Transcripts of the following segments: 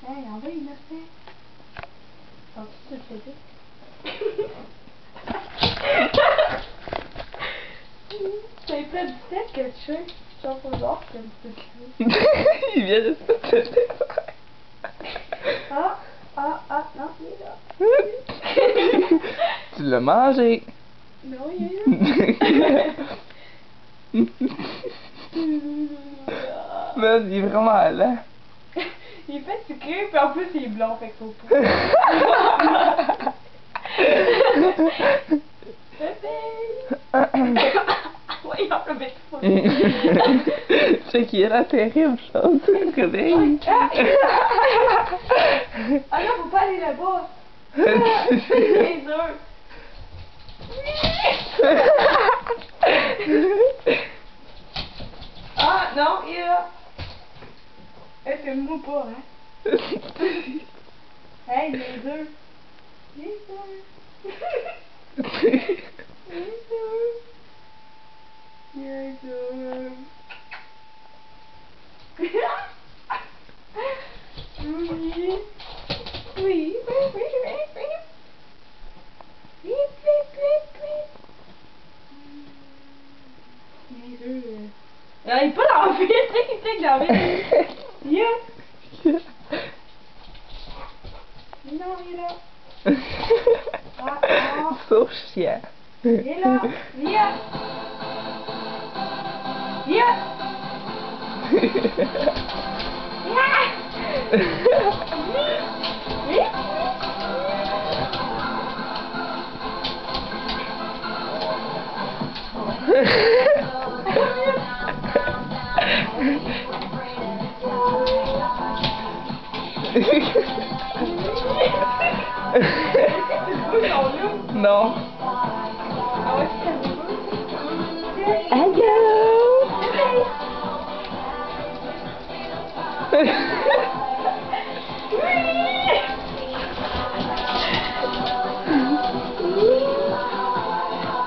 Hey, en bas, il l'a fait. Oh, tu le faisais. C'est plein de tête que tu fais. Genre, faut voir comme tu peux. Il vient de se têter. Ah, non, il est là. Tu l'as mangé. Non, il est là. Man, il est vraiment lent. Il est fatigué, puis en plus il est blanc, fait qu'il faut pas. Voyons, le bête fou. C'est qui est la terrible chose. Réveille. Ah non, faut pas aller là-bas. C'est dur. Ah non, il est là. Eh, fais-moi pas, hein. Hey, il est dur. Il est dur. Il est dur. Il est dur. Oui. Oui, oui, oui, oui, oui. Vite, vite, vite, vite. Il est dur. Il est pas dans le vide, il que dans le vide. Viens. Non, il est là. So chiant. Il est là. Viens. Viens. Non. Hello.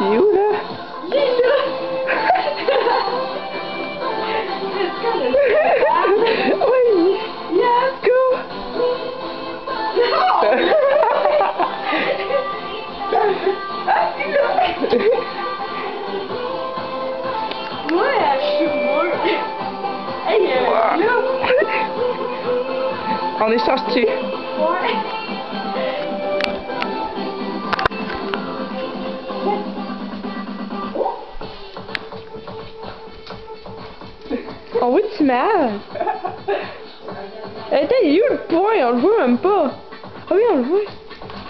Il est où là? Il est là. Oui. Yes. Go. Ouais, je suis morte. Hey, là. On échange-tu? Ouais. On voit tu mal. Attends, il est où le point? On le voit même pas. Ah oui, on le voit.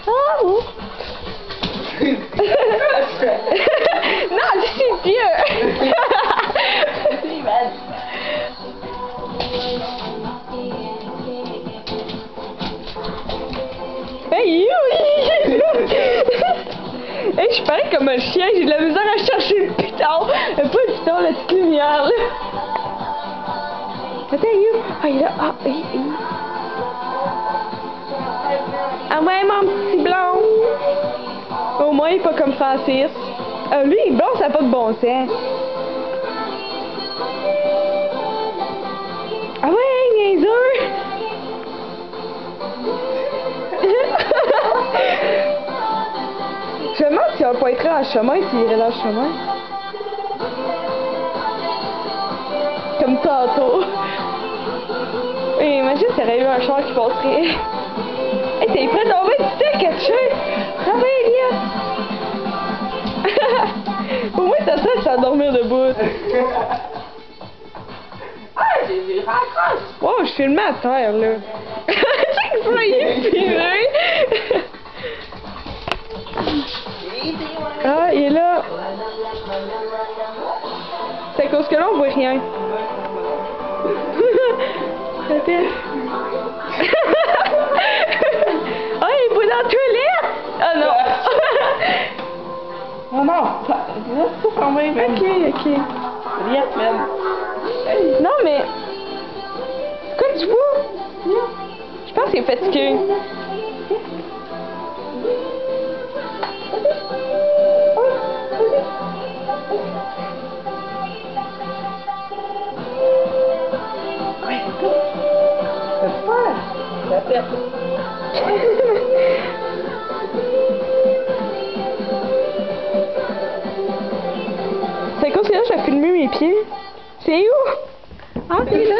Ah bon. Non, c'est Dieu. Hey, il est où? Hey, je parais comme un chien, j'ai de la misère à chercher le piton. Pas le piton, la petite lumière là. Attends, il est où? Ah, il est là. Ah, il est où? Ah ouais, mon petit blond. Au moins, il est pas comme Francis. Lui, il est blond, ça n'a pas de bon sens. Ah ouais, niaiseux. Je me demande si on pointerait dans le chemin, s'il irait dans le chemin. Comme tantôt. Et imagine s'il y aurait eu un char qui passerait. Hey, t'es prêt à tomber? Tu sais, catcher? Ah oui, Elias! Au moins, t'as ça, tu vas dormir debout. Ah, j'ai vu raccroche. Wow, je filme à terre, là. Chaque fois, il est filmé. Ah, il est là. C'est à cause que là, on voit rien. Attends. Ah, il est pas dans la toilette! Ah non! Oh non, laisse tout fermer, man. Ok. Yes, man. Hey. Non, mais... C'est quoi tu vois? Je pense qu'il est fatigué. fait. C'est quoi, c'est là, je vais filmer mes pieds. C'est où? Ah, c'est là!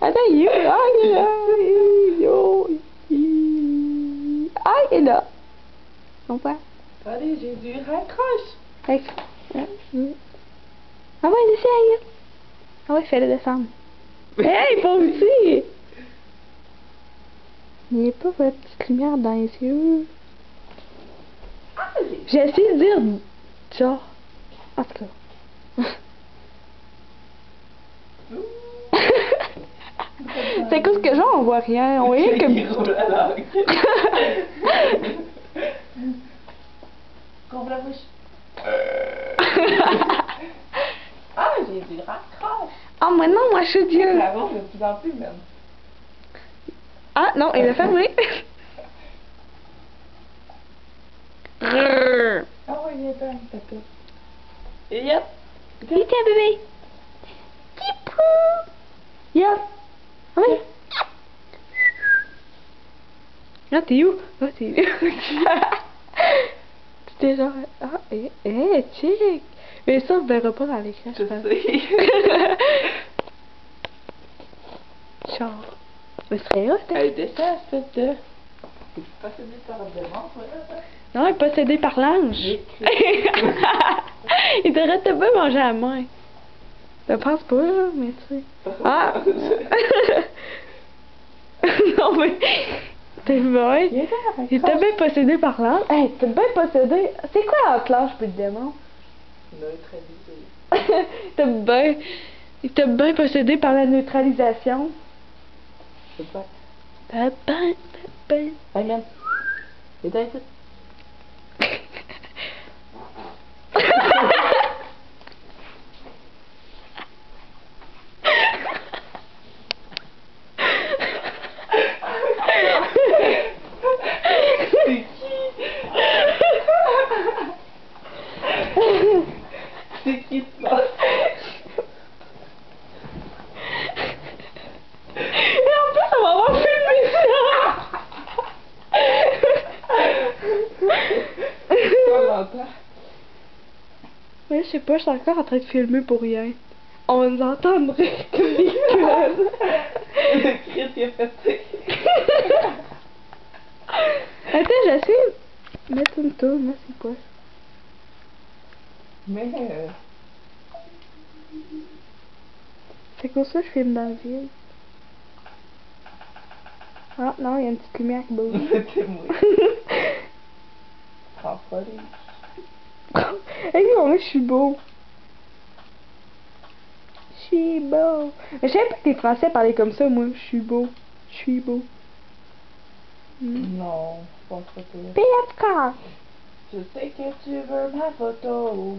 Attends, il est où? Ah, il est là! Ah, il est là! Non pas. Allez, Jésus, raccroche! Ah ouais, essaye! Ah ouais, fais-le descendre. Hey, pauvre petit! Il n'y a pas votre petite lumière dans les yeux. J'ai essayé de dire genre. En tout cas. C'est quoi ce que genre, on voit rien. On voit rien comme. Couvre la bouche. Ah, Jésus, raccroche! Ah, maintenant, moi, je suis Dieu. La ronde de plus en plus, même. Ah, non, il a fermé. Ah ouais, il est temps, papa. Et yep! Vite, bébé. Tipou. Yep. Ah oui. Ah, t'es où? Ah, t'es où? C'était genre... Ah, check. Mais ça, on ne verra pas dans l'écran. Je sais. Genre... Mais ce serait hot, hein? Elle descend, espèce de... T'es possédé par le démon, toi, là? Non, elle est possédée par l'ange. Il devrait te bien manger à la main. Je pense pas, là, mais tu sais. Ah! Non, mais... T'es bien. Il était bien possédé par l'ange. Hey, t'es bien possédé. C'est quoi entre l'ange et le démon? Neutralisé. Il t'a bien possédé par la neutralisation. C'est pas... T'as bien... Hey, man. Éteins ici. C'est qui? C'est qui ça? Et en plus, on va avoir filmé ça! On l'entend. Mais je sais pas, je suis encore en train de filmer pour rien. On nous entendrait comme des connes. Le Christ, il a fait. Attends, j'essaie de mettre une tourne, là, c'est quoi? Mais... C'est comme ça que je filme dans le vide. Ah, non, il y a une petite lumière qui bouge. C'était moi. Prends pas les... Hey, moi, je suis beau. Je suis beau. Mais je savais pas que les Français parlaient comme ça, moi. Je suis beau. Je suis beau. Non, je pense pas que... PFK. Je sais que tu veux ma photo.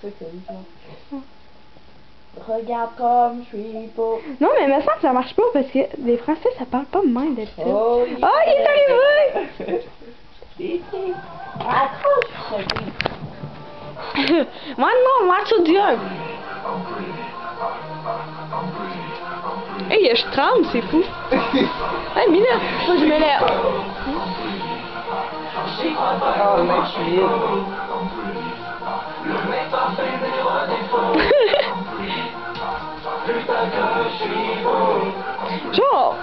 C'est que genre... Regarde comme je suis beau. Non, mais il me semble que ça marche pas parce que les Français, ça parle pas de même d'habitude. Oh, il est arrivé! Accroche! Moi, non, moi, tout Dieu. Hey, je tremble, c'est fou. Hey, Mila, moi, je me lève. Oh, mec, je suis libre. Genre...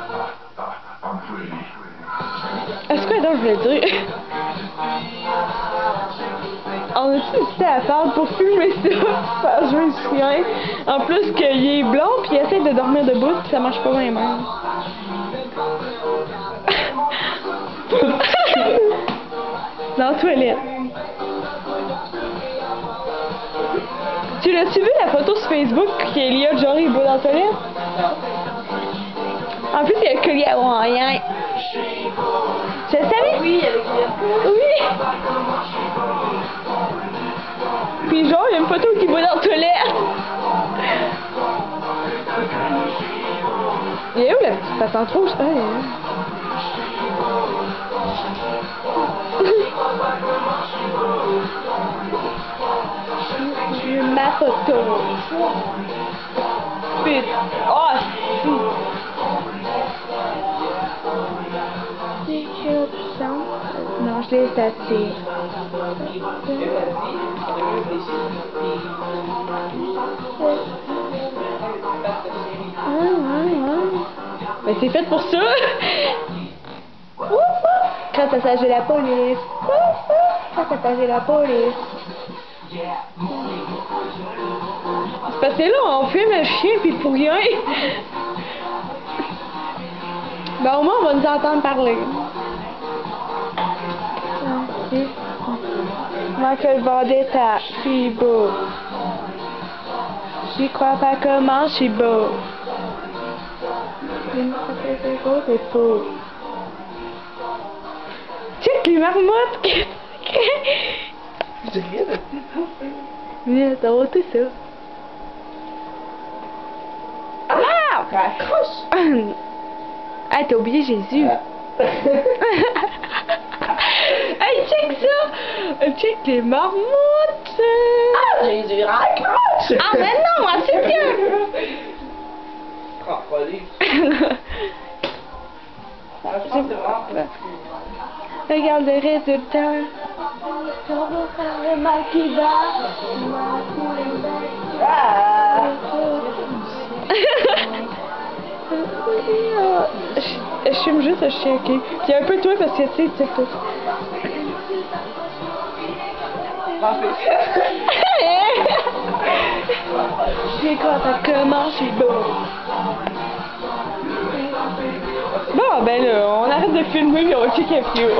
Est-ce que je voulais dire? On a-tu décidé à faire pour filmer ça? Faire jouer le chien. En plus qu'il est blond puis il essaie de dormir debout puis ça marche pas bien même. Dans la toilette. Tu l'as-tu vu la photo sur Facebook qu'Eliott genre il boit dans la toilette? En plus, il y a le collier à moyen. Tu le savais? Oui, avec Eliott. Oui! Puis genre, il y a une photo qui va dans la toilette. Il est où la petite patente rouge? Ah, ma photo. Putain. Oh, si. les attire. Mais c'est fait pour ça! Crassage de la police! Crassage de la police! C'est parce que là, on filme un chien pis pour rien! Ben au moins, on va nous entendre parler. Michael Vendetta, je suis beau. J'y crois pas comment je suis beau. C'est faux. Check les marmottes! J'ai rien de Mais t'as ôté ça. Ah! Raccroche! Ah, t'as oublié Jésus. Hey, check ça! Check les marmottes! Ah, Jésus, raccroche! Ah, mais non, moi, c'est bien! Prends pas les. Regarde le résultat. Le mal qui va. Ah! Je fume juste un chien, ok? C'est un peu toi parce que tu sais, c'est tout. J'ai quand ça commence, c'est beau. Bon, ben là, on arrête de filmer et on check un peu.